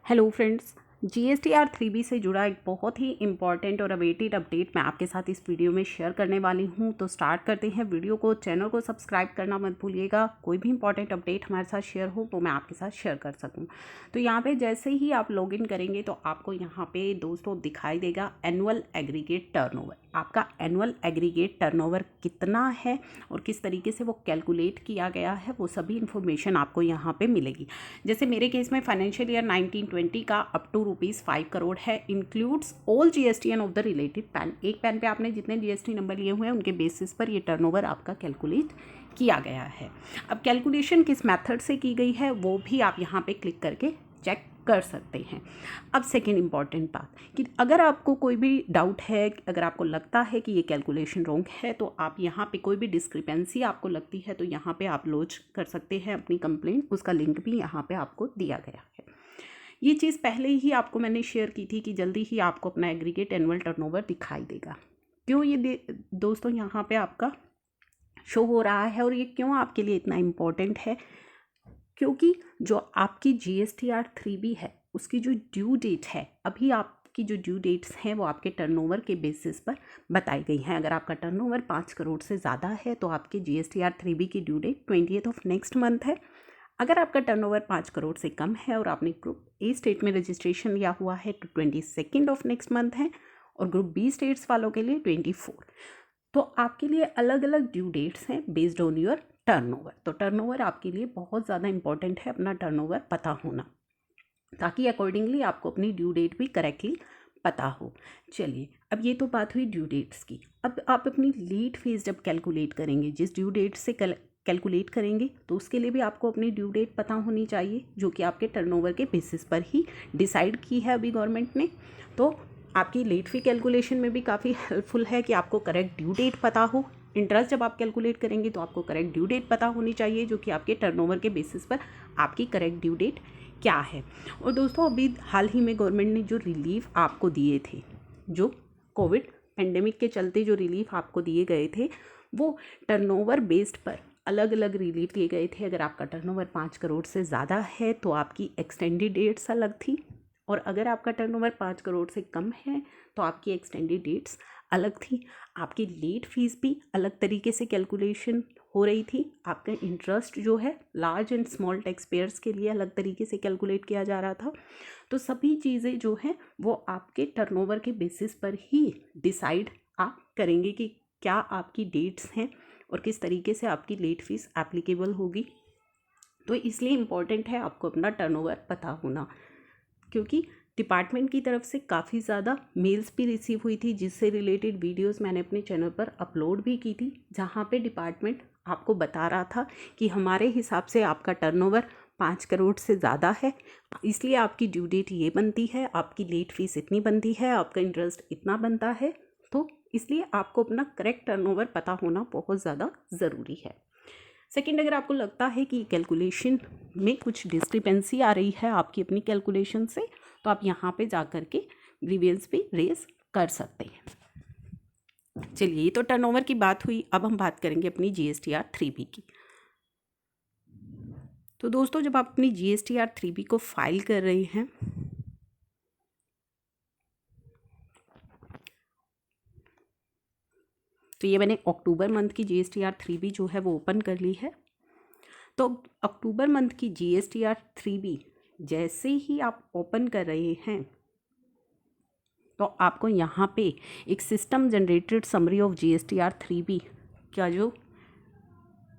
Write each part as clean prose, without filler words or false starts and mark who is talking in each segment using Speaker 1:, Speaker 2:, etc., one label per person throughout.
Speaker 1: Hello friends, GSTR 3B से जुड़ा एक बहुत ही इम्पॉर्टेंट और अवेटेड अपडेट मैं आपके साथ इस वीडियो में शेयर करने वाली हूं। तो स्टार्ट करते हैं वीडियो को। चैनल को सब्सक्राइब करना मत भूलिएगा, कोई भी इंपॉर्टेंट अपडेट हमारे साथ शेयर हो तो मैं आपके साथ शेयर कर सकूं। तो यहाँ पे जैसे ही आप लॉगिन करेंगे तो आपको यहाँ पे दोस्तों दिखाई देगा एनुअल एग्रीगेट टर्नओवर। आपका एनुअल एग्रीगेट टर्नओवर कितना है और किस तरीके से वो कैलकुलेट किया गया है, वो सभी इन्फॉर्मेशन आपको यहाँ पे मिलेगी। जैसे मेरे केस में फाइनेंशियल ईयर 1920 का अप टू ₹5 करोड़ है, includes all GSTN of the related pan. एक पैन पे आपने जितने GST नंबर लिए हुए हैं उनके बेसिस पर ये टर्नओवर आपका कैलकुलेट किया गया है। अब कैलकुलेशन किस मेथड से की गई है वो भी आप यहाँ पे क्लिक करके चेक कर सकते हैं। अब सेकेंड इंपॉर्टेंट बात कि अगर आपको कोई भी डाउट है, अगर आपको लगता है कि ये कैलकुलेशन रॉन्ग है, तो आप यहाँ पे कोई भी डिस्क्रिपेंसी आपको लगती है तो यहाँ पे आप लॉन्च कर सकते हैं अपनी कंप्लेंट। उसका लिंक भी यहाँ पे आपको दिया गया है। ये चीज़ पहले ही आपको मैंने शेयर की थी कि जल्दी ही आपको अपना एग्रीगेट एनुअल टर्नओवर दिखाई देगा। क्यों ये दोस्तों यहाँ पे आपका शो हो रहा है और ये क्यों आपके लिए इतना इम्पोर्टेंट है? क्योंकि जो आपकी GSTR 3B है उसकी जो ड्यू डेट है, अभी आपकी जो ड्यू डेट्स हैं वो आपके टर्नओवर के बेसिस पर बताई गई हैं। अगर आपका टर्नओवर 5 करोड़ से ज़्यादा है तो आपकी GSTR 3B की due date 20th of next month है। अगर आपका टर्नओवर 5 करोड़ से कम है और आपने ग्रुप ए स्टेट में रजिस्ट्रेशन लिया हुआ है तो 22 ऑफ नेक्स्ट मंथ है, और ग्रुप बी स्टेट्स वालों के लिए 24। तो आपके लिए अलग अलग ड्यू डेट्स हैं बेस्ड ऑन योर टर्नओवर। तो टर्नओवर आपके लिए बहुत ज़्यादा इंपॉर्टेंट है, अपना टर्नओवर पता होना, ताकि अकॉर्डिंगली आपको अपनी ड्यू डेट भी करेक्टली पता हो। चलिए, अब ये तो बात हुई ड्यू डेट्स की। अब आप अपनी लेट फीस जब कैलकुलेट करेंगे, जिस ड्यू डेट से कैलकुलेट करेंगे तो उसके लिए भी आपको अपनी ड्यू डेट पता होनी चाहिए, जो कि आपके टर्नओवर के बेसिस पर ही डिसाइड की है अभी गवर्नमेंट ने। तो आपकी लेट फी कैलकुलेशन में भी काफ़ी हेल्पफुल है कि आपको करेक्ट ड्यू डेट पता हो। इंटरेस्ट जब आप कैलकुलेट करेंगे तो आपको करेक्ट ड्यू डेट पता होनी चाहिए, जो कि आपके टर्नओवर के बेसिस पर आपकी करेक्ट ड्यू डेट क्या है। और दोस्तों, अभी हाल ही में गवर्नमेंट ने जो रिलीफ आपको दिए थे, जो कोविड पेंडेमिक के चलते जो रिलीफ आपको दिए गए थे, वो टर्नओवर बेस्ड पर अलग अलग रिलीफ दिए गए थे। अगर आपका टर्नओवर 5 करोड़ से ज़्यादा है तो आपकी एक्सटेंडेड डेट्स अलग थी, और अगर आपका टर्नओवर 5 करोड़ से कम है तो आपकी एक्सटेंडेड डेट्स अलग थी। आपकी लेट फीस भी अलग तरीके से कैलकुलेशन हो रही थी। आपका इंटरेस्ट जो है large and small tax payers के लिए अलग तरीके से कैलकुलेट किया जा रहा था। तो सभी चीज़ें जो हैं वो आपके टर्नओवर के बेसिस पर ही डिसाइड आप करेंगे कि क्या आपकी डेट्स हैं और किस तरीके से आपकी लेट फीस एप्लीकेबल होगी। तो इसलिए इम्पॉर्टेंट है आपको अपना टर्नओवर पता होना, क्योंकि डिपार्टमेंट की तरफ से काफ़ी ज़्यादा मेल्स भी रिसीव हुई थी, जिससे रिलेटेड वीडियोस मैंने अपने चैनल पर अपलोड भी की थी, जहां पे डिपार्टमेंट आपको बता रहा था कि हमारे हिसाब से आपका टर्नओवर 5 करोड़ से ज़्यादा है, इसलिए आपकी ड्यू डेट ये बनती है, आपकी लेट फीस इतनी बनती है, आपका इंटरेस्ट इतना बनता है। तो इसलिए आपको अपना करेक्ट टर्नओवर पता होना बहुत ज़्यादा ज़रूरी है। सेकेंड, अगर आपको लगता है कि कैलकुलेशन में कुछ डिस्क्रिपेंसी आ रही है आपकी अपनी कैलकुलेशन से, तो आप यहाँ पे जा कर के ग्रीवियंस भी रेज कर सकते हैं। चलिए, ये तो टर्नओवर की बात हुई। अब हम बात करेंगे अपनी GSTR 3B की। तो दोस्तों, जब आप अपनी GSTR 3B को फाइल कर रहे हैं तो ये मैंने अक्टूबर मंथ की GSTR 3B जो है वो ओपन कर ली है। तो अक्टूबर मंथ की GSTR 3B जैसे ही आप ओपन कर रहे हैं तो आपको यहाँ पे एक system generated summary of GSTR 3B का जो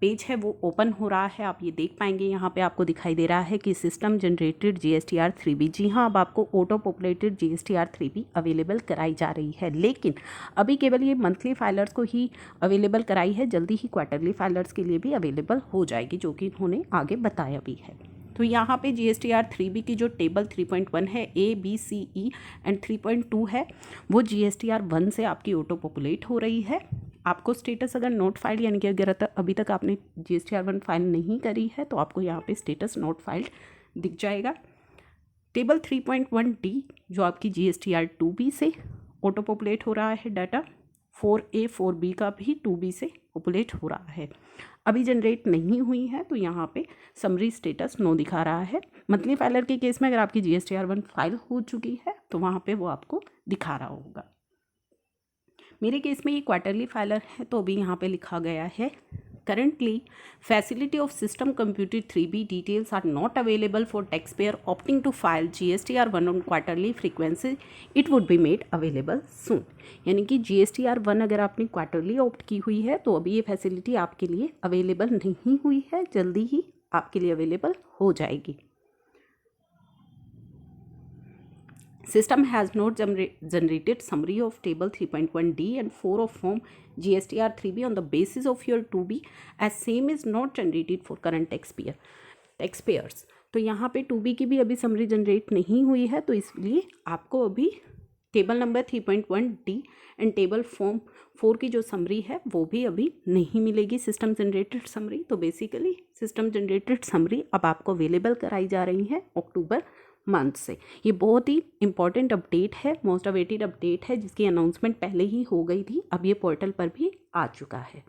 Speaker 1: पेज है वो ओपन हो रहा है। आप ये देख पाएंगे, यहाँ पे आपको दिखाई दे रहा है कि सिस्टम जनरेटेड GSTR 3B। जी हाँ, अब आपको auto populated GSTR 3B available कराई जा रही है, लेकिन अभी केवल ये मंथली फाइलर्स को ही अवेलेबल कराई है। जल्दी ही क्वार्टरली फाइलर्स के लिए भी अवेलेबल हो जाएगी, जो कि इन्होंने आगे बताया भी है। तो यहाँ पे GSTR 3B की जो टेबल 3.1 है, ABCE एंड 3.2 है, वो GSTR 1 से आपकी ऑटो पॉपुलेट हो रही है। आपको स्टेटस अगर नोट फाइल्ड, यानी कि अगर अभी तक आपने GSTR 1 फाइल नहीं करी है तो आपको यहाँ पे स्टेटस नोट फाइल्ड दिख जाएगा। टेबल 3.1D जो आपकी GSTR 2B से ऑटो पॉपुलेट हो रहा है डाटा, 4A 4B का भी 2B से पॉपुलेट हो रहा है। अभी जनरेट नहीं हुई है तो यहाँ पे समरी स्टेटस नो दिखा रहा है। मंथली फाइलर के केस में अगर आपकी GSTR1 फाइल हो चुकी है तो वहाँ पे वो आपको दिखा रहा होगा। मेरे केस में ये क्वार्टरली फाइलर है तो अभी यहाँ पे लिखा गया है currently facility of system computed 3B details are not available for taxpayer opting to file GSTR1 on quarterly frequency, it would be made available soon। यानी कि GSTR1 अगर आपने क्वार्टरली ऑप्ट की हुई है तो अभी ये फैसिलिटी आपके लिए अवेलेबल नहीं हुई है, जल्दी ही आपके लिए अवेलेबल हो जाएगी। System has not generated summary of table 3.1D and 4 of form GSTR3B on the basis of your 2B as same is not generated for current taxpayers। तो यहाँ पे 2B की भी अभी समरी जनरेट नहीं हुई है तो इसलिए आपको अभी table number 3.1D and table form 4 की जो समरी है वो भी अभी नहीं मिलेगी सिस्टम जनरेटेड समरी। तो बेसिकली सिस्टम जनरेटेड समरी अब आपको अवेलेबल कराई जा रही है अक्टूबर मंथ से। ये बहुत ही इंपॉर्टेंट अपडेट है, मोस्ट अवेटेड अपडेट है जिसकी अनाउंसमेंट पहले ही हो गई थी, अब ये पोर्टल पर भी आ चुका है।